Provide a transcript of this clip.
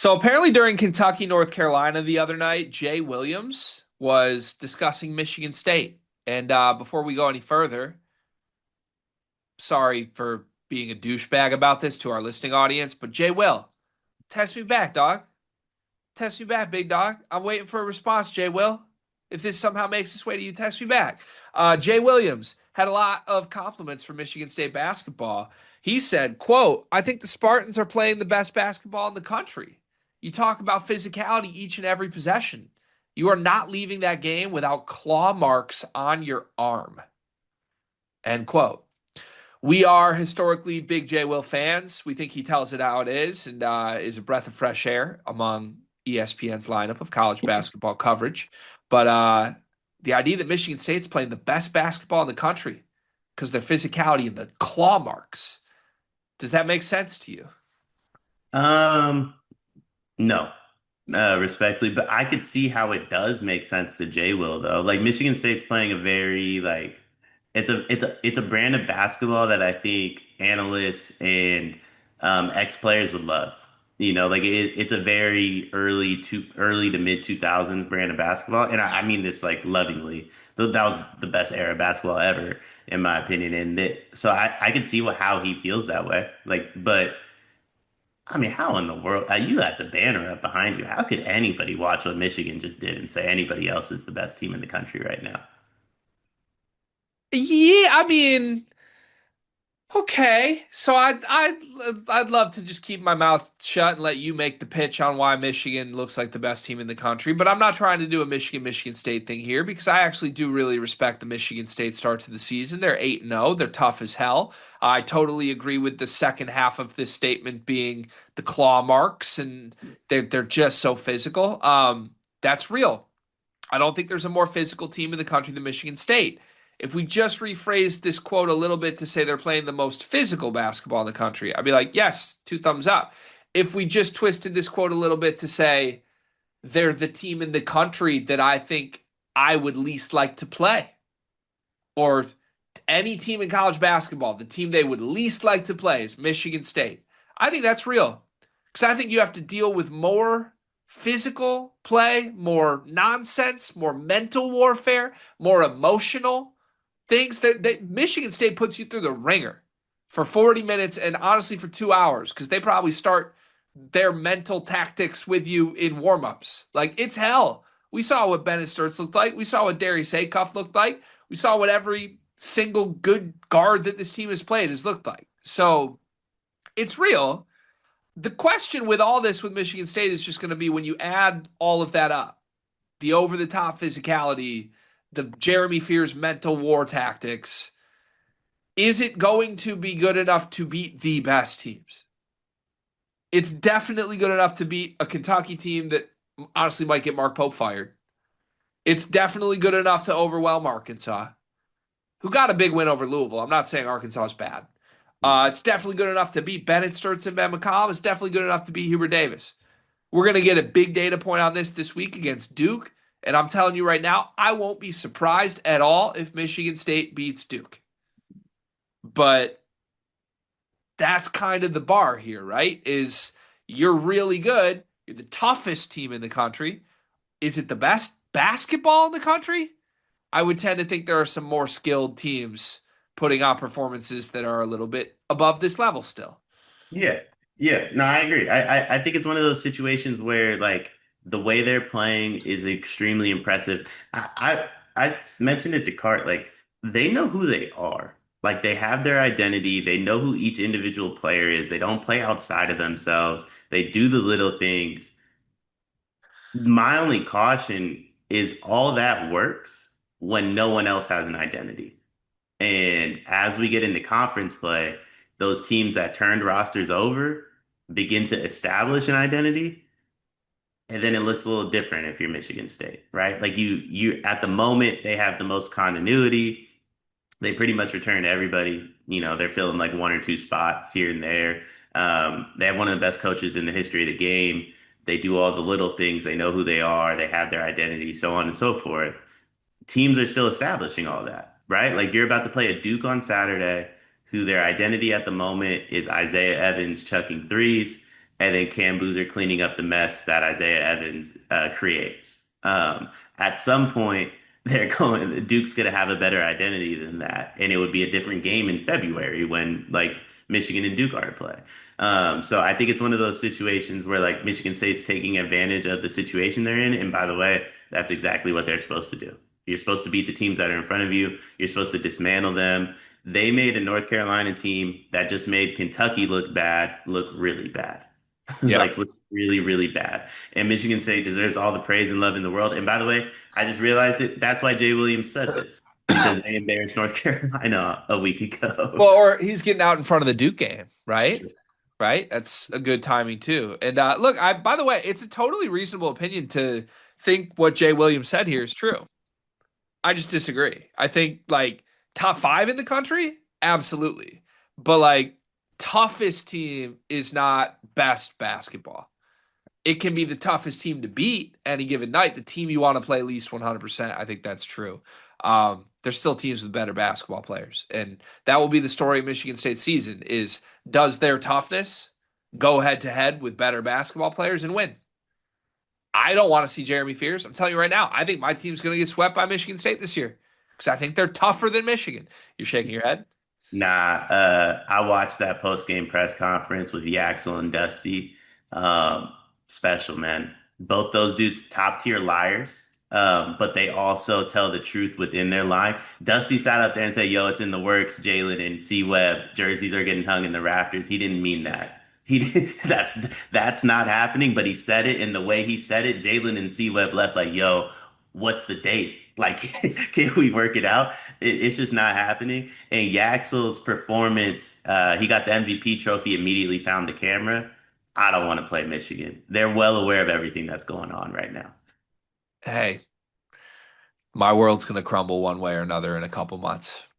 So apparently during Kentucky, North Carolina the other night, Jay Williams was discussing Michigan State. And before we go any further, sorry for being a douchebag about this to our listening audience, but Jay Will, test me back, dog. Test me back, big dog. I'm waiting for a response, Jay Will. If this somehow makes its way to you, text me back. Jay Williams had a lot of compliments for Michigan State basketball. He said, quote, I think the Spartans are playing the best basketball in the country. You talk about physicality each and every possession. You are not leaving that game without claw marks on your arm. End quote. We are historically big J. Will fans. We think he tells it how it is and is a breath of fresh air among ESPN's lineup of college basketball coverage. But the idea that Michigan State's playing the best basketball in the country because their physicality and the claw marks, does that make sense to you? Um, no, respectfully, but I could see how it does make sense to Jay Will though. Like Michigan State's playing a very like it's a brand of basketball that I think analysts and ex players would love. Like it's a very early to mid 2000s brand of basketball, and I mean this like lovingly. That was the best era of basketball ever, in my opinion. And so I could see how he feels that way. Like, but. I mean, how in the world? You got the banner up behind you. How could anybody watch what Michigan just did and say anybody else is the best team in the country right now? Yeah, I mean, okay, so I'd love to just keep my mouth shut and let you make the pitch on why Michigan looks like the best team in the country. But I'm not trying to do a Michigan State thing here because I actually do really respect the Michigan State start to the season. They're 8-0. They're tough as hell. I totally agree with the second half of this statement being the claw marks and they're just so physical. That's real. I don't think there's a more physical team in the country than Michigan State. If we just rephrase this quote a little bit to say they're playing the most physical basketball in the country, I'd be like, yes, two thumbs up. If we just twisted this quote a little bit to say they're the team in the country that I think I would least like to play, or any team in college basketball, the team they would least like to play is Michigan State. I think that's real because I think you have to deal with more physical play, more nonsense, more mental warfare, more emotional things that Michigan State puts you through the ringer for 40 minutes and honestly for 2 hours because they probably start their mental tactics with you in warmups. Like it's hell. We saw what Bennett Sturts looked like. We saw what Darius Haycuff looked like. We saw what every single good guard that this team has played has looked like. So it's real. The question with all this with Michigan State is just going to be when you add all of that up, the over the top physicality, the Jeremy Fears mental war tactics, is it going to be good enough to beat the best teams? It's definitely good enough to beat a Kentucky team that honestly might get Mark Pope fired. It's definitely good enough to overwhelm Arkansas, who got a big win over Louisville. I'm not saying Arkansas is bad. It's definitely good enough to beat Bennett Sturts and Ben McCollum. It's definitely good enough to beat Hubert Davis. We're going to get a big data point on this week against Duke. And I'm telling you right now, I won't be surprised at all if Michigan State beats Duke. But that's kind of the bar here, right? Is you're really good. You're the toughest team in the country. Is it the best basketball in the country? I would tend to think there are some more skilled teams putting on performances that are a little bit above this level still. Yeah, yeah. No, I agree. I think it's one of those situations where like the way they're playing is extremely impressive. I mentioned it to Cart, like they know who they are. Like they have their identity. They know who each individual player is. They don't play outside of themselves. They do the little things. My only caution is all that works when no one else has an identity. And as we get into conference play, those teams that turned rosters over begin to establish an identity. And then it looks a little different if you're Michigan State, right? Like you at the moment, they have the most continuity. They pretty much return to everybody. They're filling like one or two spots here and there. They have one of the best coaches in the history of the game. They do all the little things. They know who they are. They have their identity, so on and so forth. Teams are still establishing all that, right? Like you're about to play a Duke on Saturday, who their identity at the moment is Isaiah Evans chucking threes, and then Cam Boozer cleaning up the mess that Isaiah Evans creates. At some point, Duke's going to have a better identity than that, and it would be a different game in February when like Michigan and Duke are to play. So I think it's one of those situations where like Michigan State's taking advantage of the situation they're in, and by the way, that's exactly what they're supposed to do. You're supposed to beat the teams that are in front of you. You're supposed to dismantle them. They made a North Carolina team that just made Kentucky look really bad. Yeah. Like look really, really bad. And Michigan State deserves all the praise and love in the world. And by the way, I just realized it. That's why Jay Williams said this, because they embarrassed North Carolina a week ago. Well, or he's getting out in front of the Duke game, right? Right? That's a good timing too. And look, I by the way, it's a totally reasonable opinion to think what Jay Williams said here is true. I just disagree. I think like top 5 in the country, absolutely. But like toughest team is not best basketball. It can be the toughest team to beat any given night, the team you want to play at least 100%. I think that's true. There's still teams with better basketball players. And that will be the story of Michigan State season is does their toughness go head to head with better basketball players and win? I don't want to see Jeremy Fears. I'm telling you right now, I think my team's going to get swept by Michigan State this year because I think they're tougher than Michigan. You're shaking your head? Nah, I watched that post game press conference with Yaxel and Dusty. Special, man. Both those dudes, top tier liars. But they also tell the truth within their lie. Dusty sat up there and said, "Yo, it's in the works. Jalen and C Webb jerseys are getting hung in the rafters." He didn't mean that. That's not happening. But he said it, and the way he said it, Jalen and C Webb left like, "Yo, what's the date? Like, can we work it out?" It's just not happening. And Yaxel's performance, he got the MVP trophy, immediately found the camera. I don't want to play Michigan. They're well aware of everything that's going on right now. Hey, my world's going to crumble one way or another in a couple months.